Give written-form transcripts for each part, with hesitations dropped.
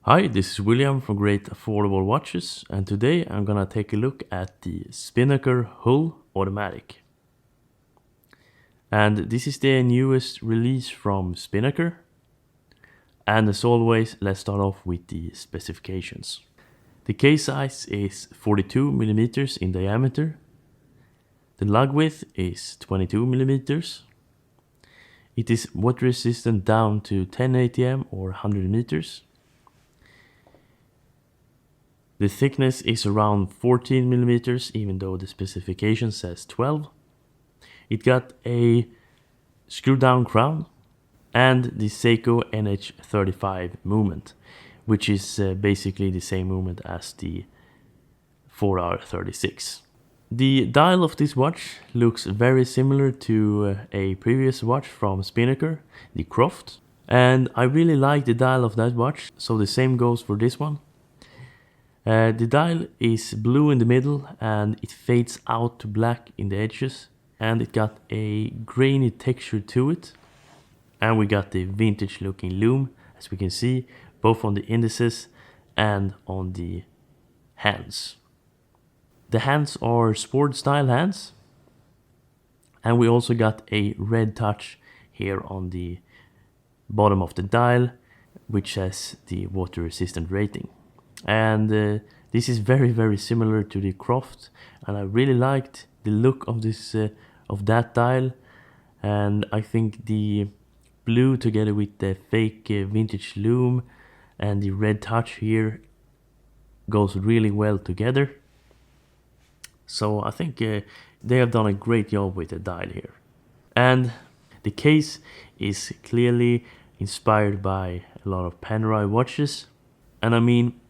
Hi, this is William from Great Affordable Watches, and today I'm gonna take a look at the Spinnaker Hull Automatic. And this is the newest release from Spinnaker. And as always, let's start off with the specifications. The case size is 42 millimeters in diameter. The lug width is 22 millimeters. It is water resistant down to 10 atm or 100 meters. The thickness is around 14 millimeters, even though the specification says 12. It got a screw down crown and the Seiko NH35 movement, which is basically the same movement as the 4R36. The dial of this watch looks very similar to a previous watch from Spinnaker, the Croft, and I really like the dial of that watch, so the same goes for this one. The dial is blue in the middle and it fades out to black in the edges, and it got a grainy texture to it, and we got the vintage looking lume, as we can see, both on the indices and on the hands. The hands are sport style hands, and we also got a red touch here on the bottom of the dial, which has the water resistant rating. And this is very similar to the Croft, and I really liked the look of this of that dial, and I think the blue together with the fake vintage lume and the red touch here goes really well together. So I think they have done a great job with the dial here. And the case is clearly inspired by a lot of Panerai watches, and I mean,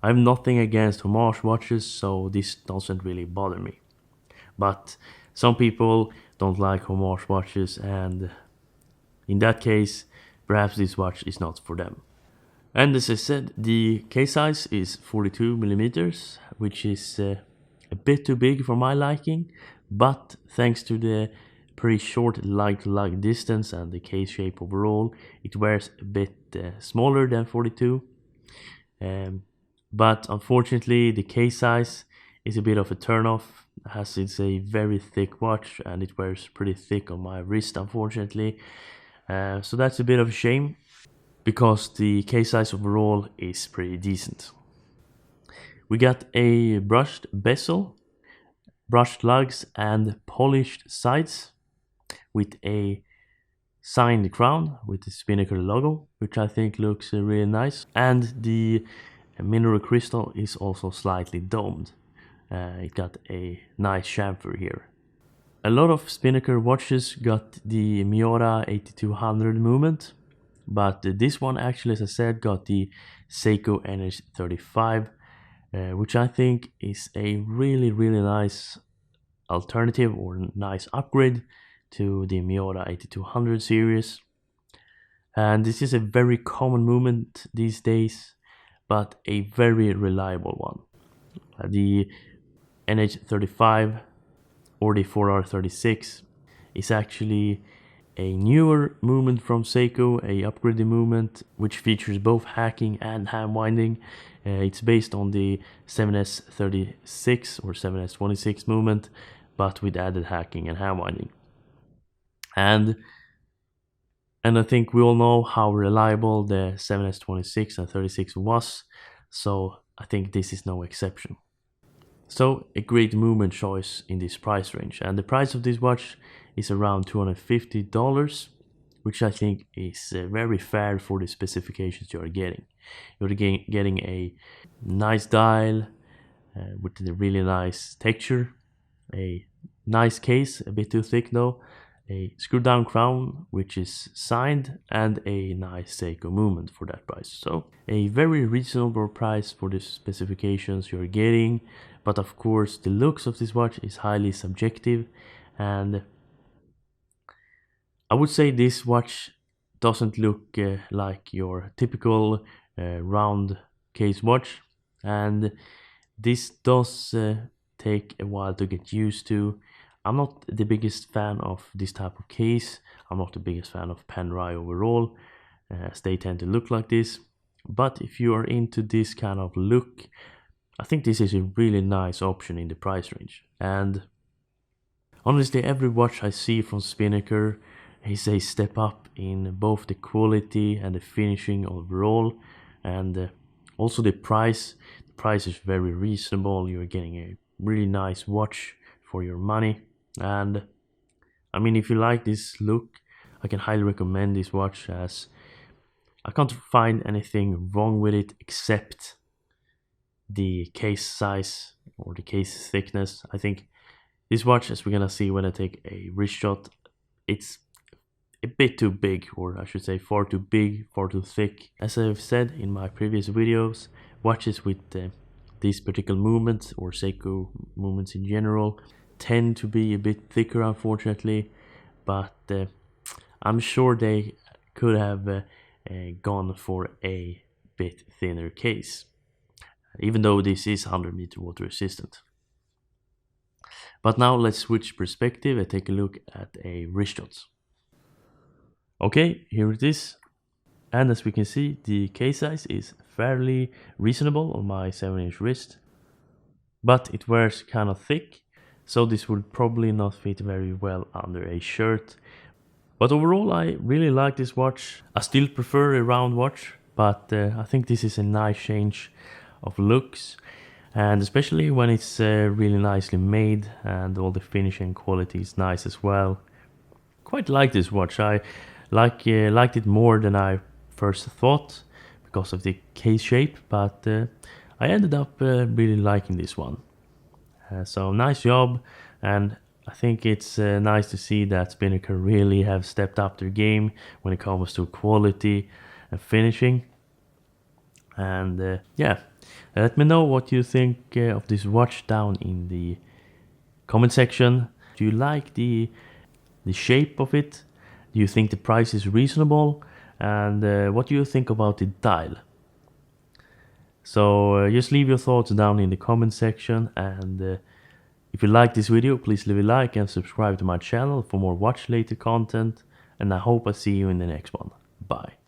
I have nothing against homage watches, so this doesn't really bother me. But some people don't like homage watches, and in that case, perhaps this watch is not for them. And as I said, the case size is 42 millimeters, which is a bit too big for my liking, but thanks to the pretty short lug-to-lug distance and the case shape overall, it wears a bit smaller than 42. But unfortunately, the case size is a bit of a turnoff, as it's a very thick watch and it wears pretty thick on my wrist, unfortunately. So that's a bit of a shame, because the case size overall is pretty decent. We got a brushed bezel, brushed lugs and polished sides with a signed crown with the Spinnaker logo, which I think looks really nice. And the mineral crystal is also slightly domed. It got a nice chamfer here. A lot of Spinnaker watches got the Miura 8200 movement, but this one actually, as I said, got the Seiko NH35, which I think is a really nice alternative or nice upgrade to the Miura 8200 series. And this is a very common movement these days, but a very reliable one. The NH35 or the 4R36 is actually a newer movement from Seiko, a upgraded movement which features both hacking and hand winding. It's based on the 7S36 or 7S26 movement, but with added hacking and hand winding. And I think we all know how reliable the 7S26 and 36 was, so I think this is no exception. So a great movement choice in this price range, and the price of this watch is around $250, which I think is very fair for the specifications you are getting. You're getting a nice dial with a really nice texture, a nice case, a bit too thick though, a screw down crown which is signed, and a nice Seiko movement for that price. So a very reasonable price for the specifications you're getting, but of course the looks of this watch is highly subjective, and I would say this watch doesn't look like your typical round case watch, and this does take a while to get used to. I'm not the biggest fan of this type of case. I'm not the biggest fan of Panerai overall, as they tend to look like this. But if you are into this kind of look, I think this is a really nice option in the price range. And honestly, every watch I see from Spinnaker is a step up in both the quality and the finishing overall, and also the price. The price is very reasonable. You're getting a really nice watch for your money, and I mean, if you like this look, I can highly recommend this watch, as I can't find anything wrong with it except the case size or the case thickness. I think this watch, as we're gonna see when I take a wrist shot, it's a bit too big, or I should say far too big, far too thick. As I've said in my previous videos, watches with these particular movements, or Seiko movements in general, tend to be a bit thicker, unfortunately, but I'm sure they could have gone for a bit thinner case, even though this is 100-meter water resistant. But now let's switch perspective and take a look at a wrist shot. Okay, here it is. And as we can see, the case size is fairly reasonable on my 7-inch wrist, but it wears kind of thick, so this would probably not fit very well under a shirt. But overall, I really like this watch. I still prefer a round watch, but I think this is a nice change of looks, and especially when it's really nicely made and all the finishing quality is nice as well. Quite like this watch. I liked it more than I first thought because of the case shape, but I ended up really liking this one. So nice job, and I think it's nice to see that Spinnaker really have stepped up their game when it comes to quality and finishing. And yeah, let me know what you think of this watch down in the comment section. Do you like the shape of it? Do you think the price is reasonable? And what do you think about the dial? So just leave your thoughts down in the comment section, and if you like this video, please leave a like and subscribe to my channel for more watch related content, and I hope I see you in the next one. Bye.